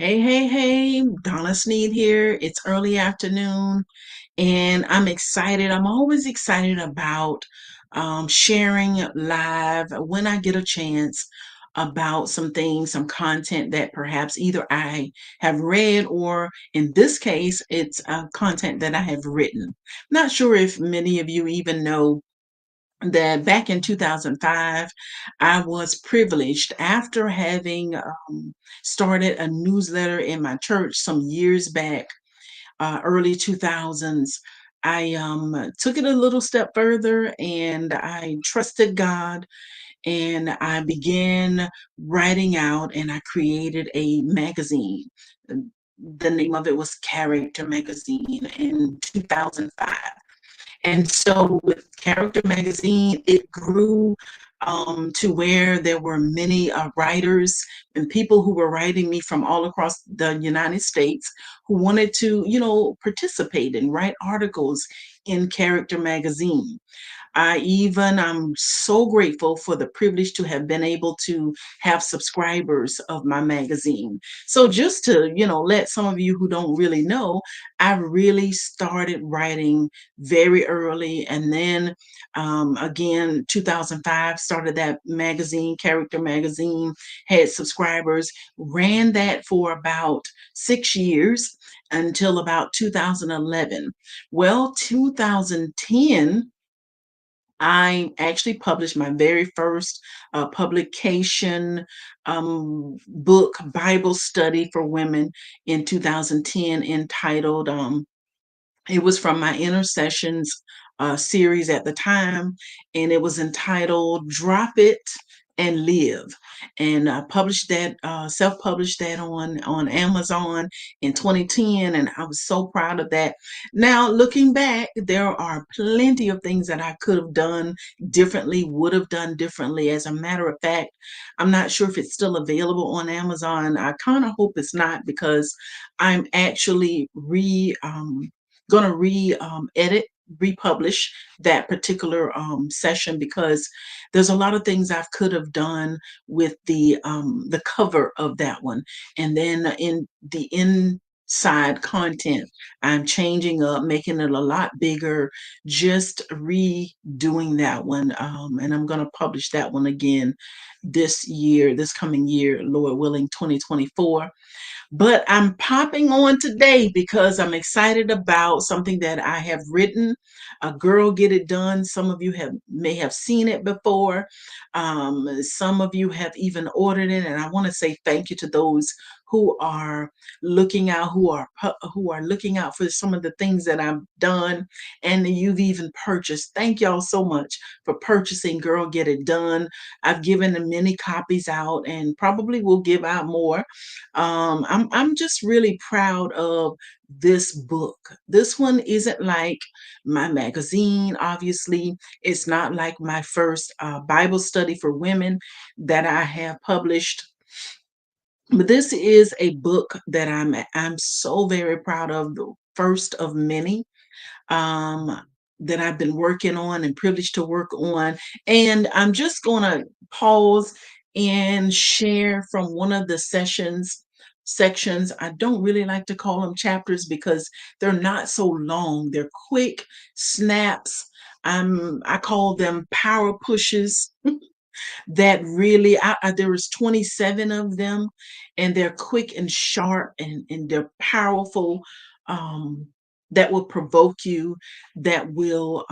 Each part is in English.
Hey, hey, hey, Donna Sneed here. It's early afternoon and I'm excited. I'm always excited about sharing live when I get a chance about some things, some content that perhaps either I have read or in this case, it's content that I have written. Not sure if many of you even know that back in 2005, I was privileged after having started a newsletter in my church some years back, early 2000s. I took it a little step further and I trusted God and I began writing out and I created a magazine. The name of it was Character Magazine in 2005. And so with Character Magazine, it grew to where there were many writers and people who were writing me from all across the United States who wanted to, participate and write articles in Character Magazine. I'm so grateful for the privilege to have been able to have subscribers of my magazine. So just to, let some of you who don't really know, I really started writing very early. And then again, 2005, started that magazine, Character Magazine, had subscribers, ran that for about 6 years until about 2011. Well, 2010, I actually published my very first publication, book, Bible study for women in 2010, entitled it was from my Intercessions series at the time, and it was entitled Drop It and Live. And I published that, self-published that on Amazon in 2010, and I was so proud of that. Now, looking back, there are plenty of things that I could have done differently, would have done differently. As a matter of fact, I'm not sure if it's still available on Amazon. I kind of hope it's not because I'm actually going to edit, republish that particular session because there's a lot of things I could have done with the cover of that one, and then in the inside content, I'm changing up, making it a lot bigger, just redoing that one, and I'm going to publish that one again this year, this coming year, Lord willing, 2024. But I'm popping on today because I'm excited about something that I have written, A Girl Get It Done. Some of you may have seen it before. Some of you have even ordered it, and I want to say thank you to those who are looking out, who are looking out for some of the things that I've done, and you've even purchased. Thank y'all so much for purchasing Girl Get It Done. I've given many copies out, and probably will give out more. I'm just really proud of this book. This one isn't like my magazine, obviously. It's not like my first Bible study for women that I have published. But this is a book that I'm so very proud of, the first of many um, that I've been working on and privileged to work on. And I'm just going to pause and share from one of the sections. I don't really like to call them chapters because they're not so long. They're quick snaps. I call them power pushes that really there was 27 of them, and they're quick and sharp, and they're powerful, um that will provoke you, that will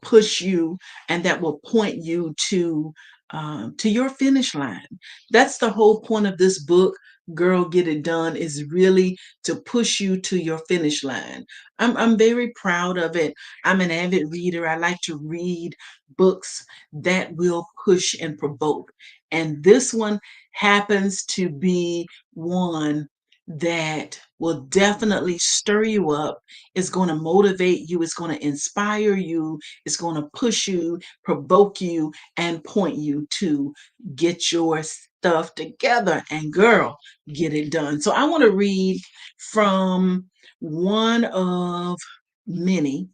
push you, and that will point you to your finish line. That's the whole point of this book, Girl Get It Done, is really to push you to your finish line. I'm very proud of it. I'm an avid reader. I like to read books that will push and provoke. And this one happens to be one that will definitely stir you up. It's going to motivate you. It's going to inspire you. It's going to push you, provoke you, and point you to get your stuff together. And girl, get it done. So I want to read from one of many.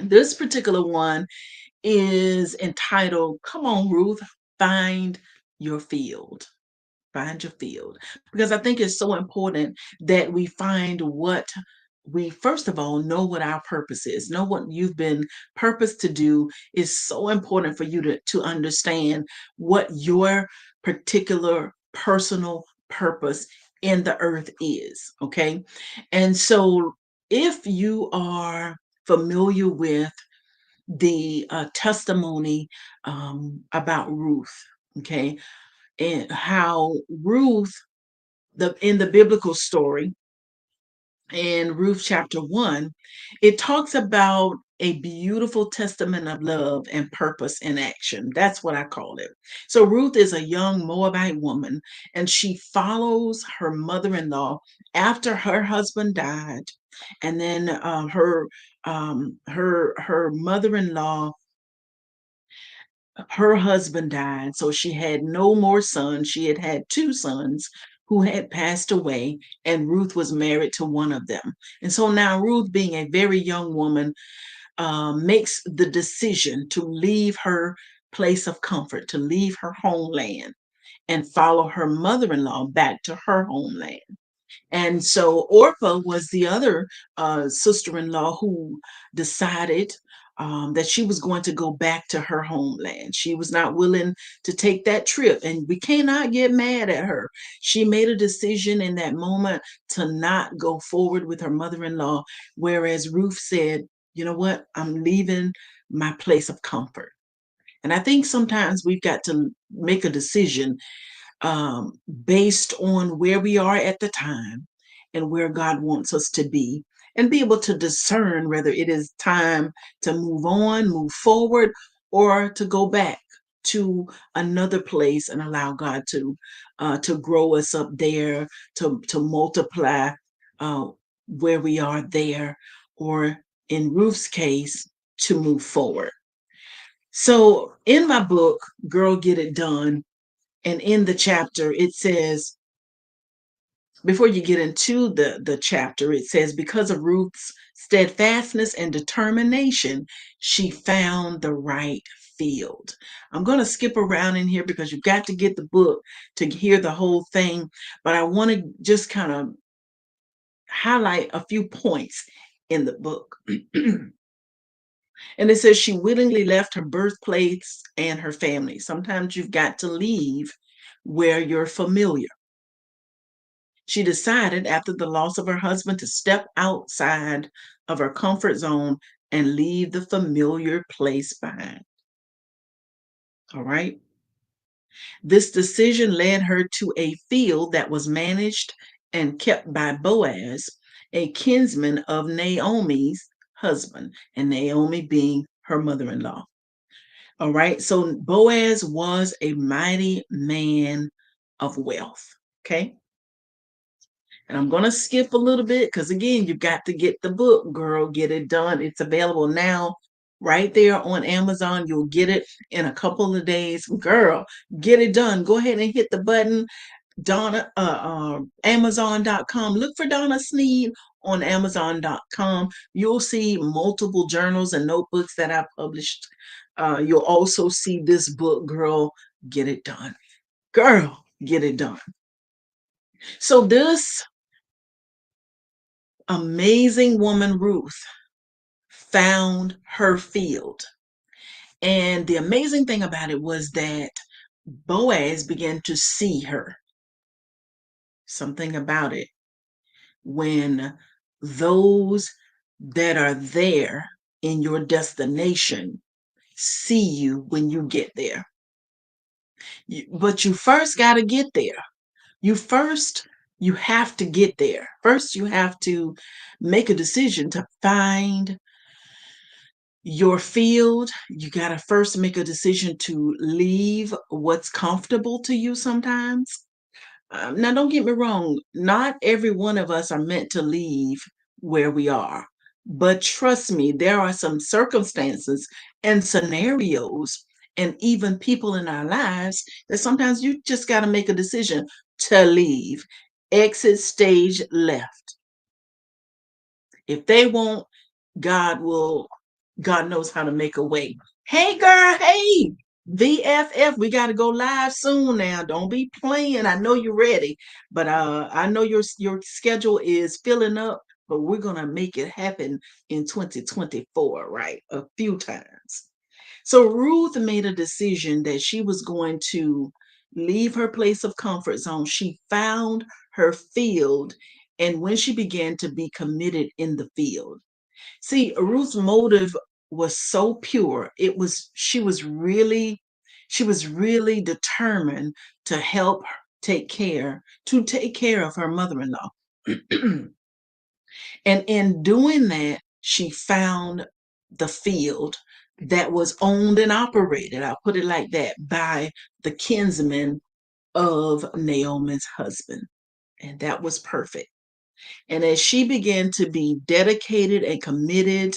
This particular one is entitled, Come On, Ruth, Find Your Field. Find your field. Because I think it's so important that we find what we first of all know what our purpose is. Know what you've been purposed to do is so important for you to understand what your particular personal purpose in the earth is. Okay. And so if you are familiar with the testimony about Ruth, okay, and how Ruth, the in the biblical story in Ruth chapter 1, it talks about a beautiful testament of love and purpose in action. That's what I call it. So Ruth is a young Moabite woman, and she follows her mother-in-law after her husband died, and then her mother-in-law, her husband died, so she had no more sons. She had had two sons who had passed away, and Ruth was married to one of them. And so now Ruth, being a very young woman, makes the decision to leave her place of comfort, to leave her homeland, and follow her mother-in-law back to her homeland. And so Orpah was the other sister-in-law who decided that she was going to go back to her homeland. She was not willing to take that trip, and we cannot get mad at her. She made a decision in that moment to not go forward with her mother-in-law, whereas Ruth said, "You know what? I'm leaving my place of comfort." And I think sometimes we've got to make a decision based on where we are at the time and where God wants us to be able to discern whether it is time to move on, move forward, or to go back to another place and allow God to grow us up there, to multiply uh, where we are there, or in Ruth's case, to move forward. So in my book, Girl Get It Done, and in the chapter, it says, before you get into the chapter, it says, because of Ruth's steadfastness and determination, she found the right field. I'm going to skip around in here because you've got to get the book to hear the whole thing, but I want to just kind of highlight a few points in the book. And it says she willingly left her birthplace and her family. Sometimes you've got to leave where you're familiar. She decided after the loss of her husband to step outside of her comfort zone and leave the familiar place behind. All right. This decision led her to a field that was managed and kept by Boaz, a kinsman of Naomi's husband, and Naomi being her mother in law. All right. So Boaz was a mighty man of wealth. Okay. And I'm going to skip a little bit because, again, you've got to get the book, Girl Get It Done. It's available now right there on Amazon. You'll get it in a couple of days. Girl, get it done. Go ahead and hit the button, Amazon.com. Look for Donna Sneed on Amazon.com. You'll see multiple journals and notebooks that I published. You'll also see this book, Girl Get It Done. Girl, get it done. So this amazing woman, Ruth, found her field. And the amazing thing about it was that Boaz began to see her. Something about it. When those that are there in your destination see you when you get there. But you first got to get there. You have to get there. First, you have to make a decision to find your field. You got to first make a decision to leave what's comfortable to you sometimes. Now, don't get me wrong, not every one of us are meant to leave where we are. But trust me, there are some circumstances and scenarios and even people in our lives that sometimes you just got to make a decision to leave. Exit stage left. If they won't, God will, God knows how to make a way. Hey, girl, hey. VFF, we got to go live soon now. Don't be playing. I know you're ready, but I know your schedule is filling up, but we're going to make it happen in 2024, right? A few times. So Ruth made a decision that she was going to leave her place of comfort zone. She found her field, and when she began to be committed in the field. See, Ruth's motive was so pure. She was really determined to help take care of her mother-in-law. And in doing that, she found the field that was owned and operated, I'll put it like that, by the kinsman of Naomi's husband. And that was perfect. And as she began to be dedicated and committed,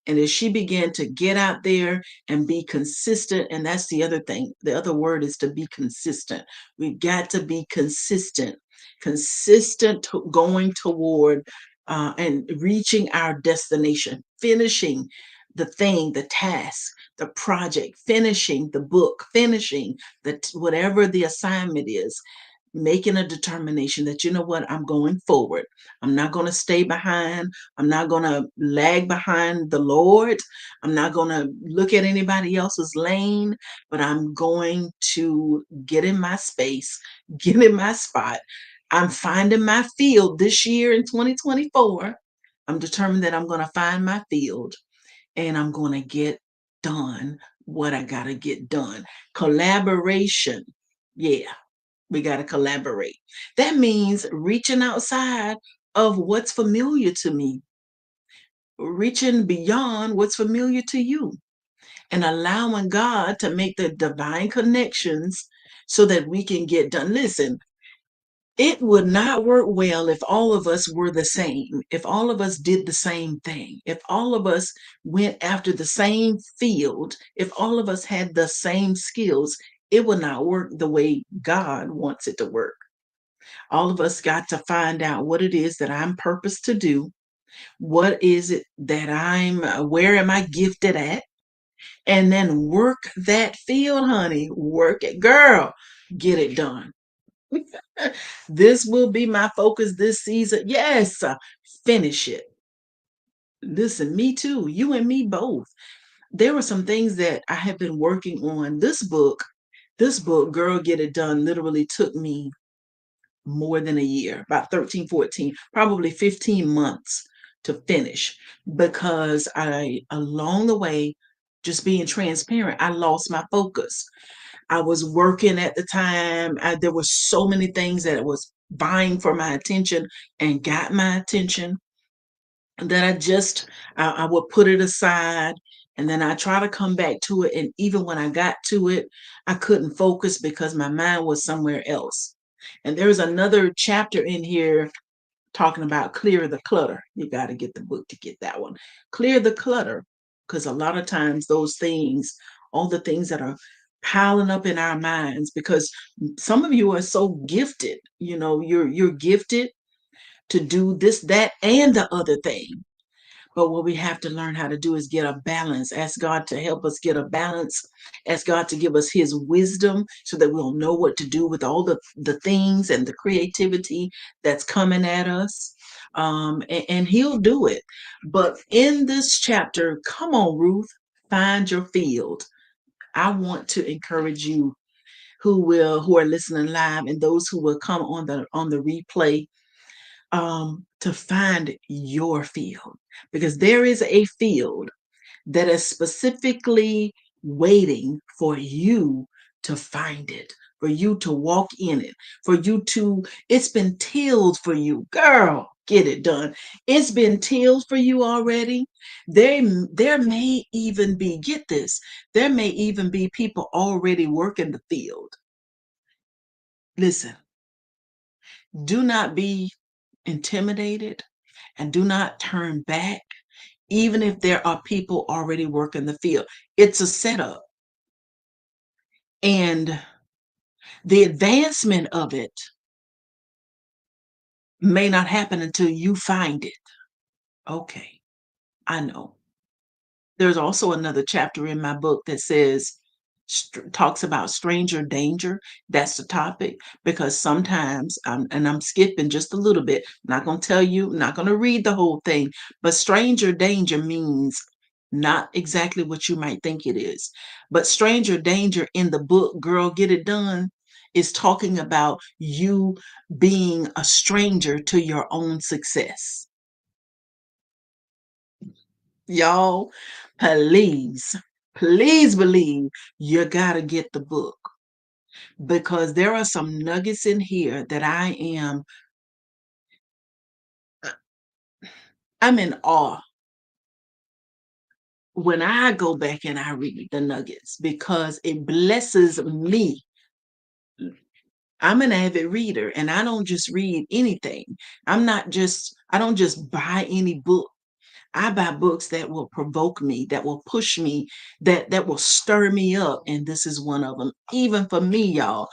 and as she began to get out there and be consistent, and that's the other thing, the other word is to be consistent. We've got to be consistent, going toward and reaching our destination, finishing the thing, the task, the project, finishing the book, finishing whatever the assignment is, making a determination that, you know what, I'm going forward. I'm not going to stay behind. I'm not going to lag behind the Lord. I'm not going to look at anybody else's lane, but I'm going to get in my space, get in my spot. I'm finding my field this year in 2024. I'm determined that I'm going to find my field, and I'm going to get done what I got to get done. Collaboration. Yeah, we got to collaborate. That means reaching outside of what's familiar to me, reaching beyond what's familiar to you, and allowing God to make the divine connections so that we can get done. Listen, it would not work well if all of us were the same, if all of us did the same thing, if all of us went after the same field, if all of us had the same skills. It would not work the way God wants it to work. All of us got to find out what it is that I'm purposed to do. What is it that where am I gifted at? And then work that field, honey. Work it, girl. Get it done. This will be my focus this season. Yes, finish it. Listen, me too. You and me both. There were some things that I have been working on. This book, Girl Get It Done, literally took me more than a year, about 13, 14, probably 15 months to finish, because along the way, just being transparent, I lost my focus. I was working at the time. There were so many things that was vying for my attention and got my attention that I would put it aside, and then I try to come back to it. And even when I got to it, I couldn't focus because my mind was somewhere else. And there's another chapter in here talking about clear the clutter. You got to get the book to get that one. Clear the clutter, because a lot of times those things, all the things that are piling up in our minds, because some of you are so gifted, you're gifted to do this, that, and the other thing. But what we have to learn how to do is get a balance. Ask God to help us get a balance. Ask God to give us his wisdom so that we'll know what to do with all the things and the creativity that's coming at us. And he'll do it. But in this chapter, come on, Ruth, find your field. I want to encourage you who are listening live, and those who will come on the replay, to find your field, because there is a field that is specifically waiting for you to find it, for you to walk in it, it's been tilled for you, girl. Get it done. It's been tilled for you already. There may even be, get this, there may even be people already working the field. Listen, do not be intimidated, and do not turn back, even if there are people already working the field. It's a setup. And the advancement of it may not happen until you find it. Okay, I know. There's also another chapter in my book that says, talks about stranger danger. That's the topic, because sometimes, and I'm skipping just a little bit, not going to tell you, not going to read the whole thing, but stranger danger means not exactly what you might think it is. But stranger danger in the book, Girl, Get It Done, is talking about you being a stranger to your own success. Y'all, please, please believe you got to get the book, because there are some nuggets in here that I'm in awe when I go back and I read the nuggets, because it blesses me. I'm an avid reader, and I don't just read anything. I don't just buy any book. I buy books that will provoke me, that will push me, that will stir me up. And this is one of them. Even for me, y'all.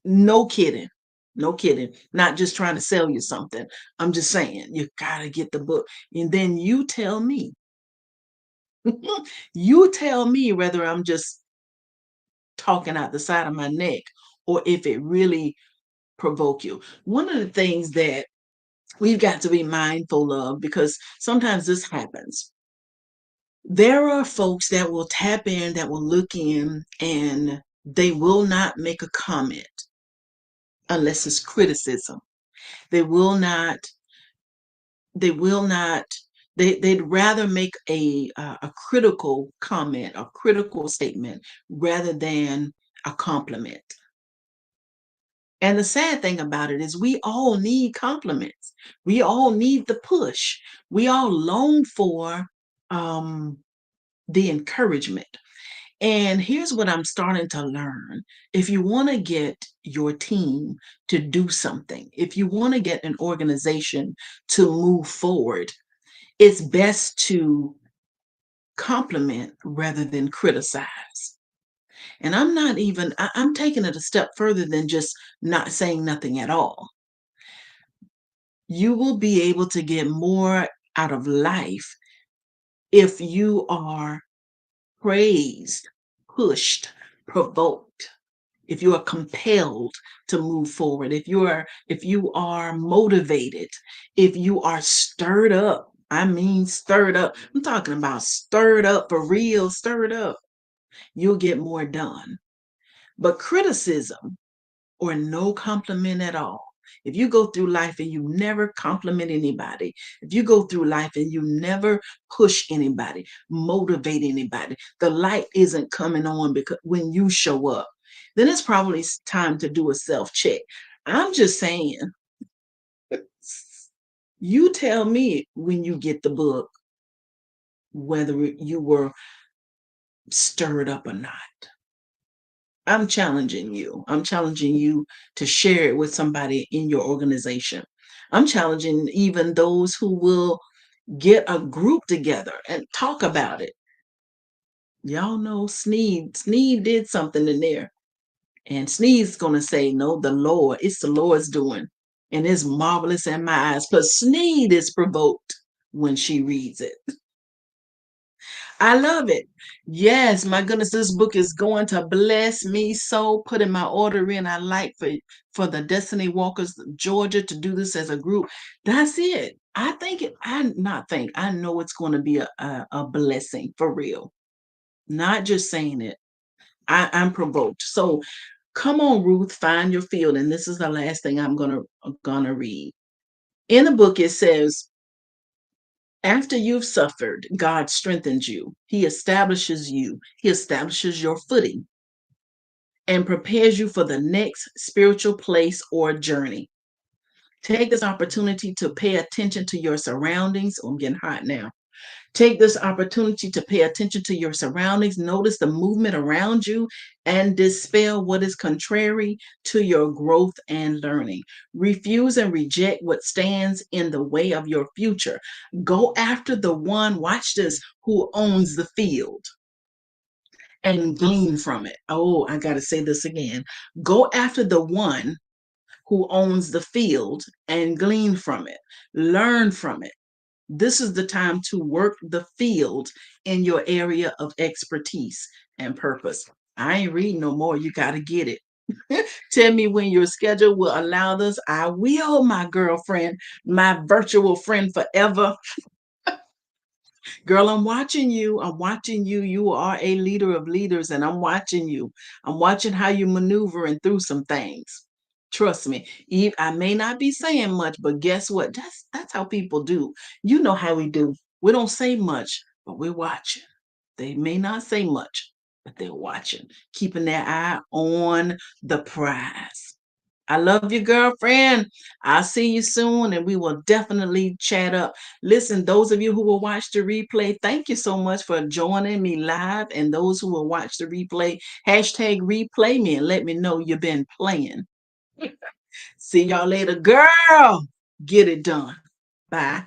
No kidding. No kidding. Not just trying to sell you something. I'm just saying, you got to get the book. And then you tell me, you tell me whether I'm just talking out the side of my neck or if it really provoke you. One of the things that we've got to be mindful of, because sometimes this happens. There are folks that will tap in, that will look in, and they will not make a comment unless it's criticism. They will not they will not they'd rather make a critical comment, a critical statement, rather than a compliment. And the sad thing about it is we all need compliments. We all need the push. We all long for um the encouragement. And here's what I'm starting to learn. If you want to get your team to do something, if you want to get an organization to move forward, it's best to compliment rather than criticize. And I'm taking it a step further than just not saying nothing at all. You will be able to get more out of life if you are praised, pushed, provoked, if you are compelled to move forward, if you are motivated, if you are stirred up. I mean stirred up. I'm talking about stirred up for real, stirred up. You'll get more done. But criticism or no compliment at all. If you go through life and you never compliment anybody, if you go through life and you never push anybody, motivate anybody, the light isn't coming on because when you show up, then it's probably time to do a self check. I'm just saying, you tell me when you get the book whether you were stirred up or not. I'm challenging you. I'm challenging you to share it with somebody in your organization. I'm challenging even those who will get a group together and talk about it. Y'all know Sneed. Sneed did something in there. And Sneed's going to say, no, the Lord. It's the Lord's doing. And it's marvelous in my eyes. But Sneed is provoked when she reads it. I love it. Yes, my goodness, this book is going to bless me so. Putting my order in. I like for the Destiny Walkers Georgia to do this as a group. That's it. I think it. I not think. I know it's going to be a blessing for real. Not just saying it. I'm provoked. So come on, Ruth, find your field. And this is the last thing I'm gonna read. In the book, it says, after you've suffered, God strengthens you. He establishes you. He establishes your footing and prepares you for the next spiritual place or journey. Take this opportunity to pay attention to your surroundings. Oh, I'm getting hot now. Take this opportunity to pay attention to your surroundings. Notice the movement around you and dispel what is contrary to your growth and learning. Refuse and reject what stands in the way of your future. Go after the one, watch this, who owns the field and glean from it. Oh, I got to say this again. Go after the one who owns the field and glean from it. Learn from it. This is the time to work the field in your area of expertise and purpose. I ain't reading no more. You got to get it. Tell me when your schedule will allow this. I will, my girlfriend, my virtual friend forever. Girl, I'm watching you. I'm watching you. You are a leader of leaders, and I'm watching you. I'm watching how you maneuvering through some things. Trust me. I may not be saying much, but guess what? That's how people do. You know how we do. We don't say much, but we're watching. They may not say much, but they're watching, keeping their eye on the prize. I love you, girlfriend. I'll see you soon and we will definitely chat up. Listen, those of you who will watch the replay, thank you so much for joining me live. And those who will watch the replay, hashtag replay me and let me know you've been playing. See y'all later. Girl, get it done. Bye.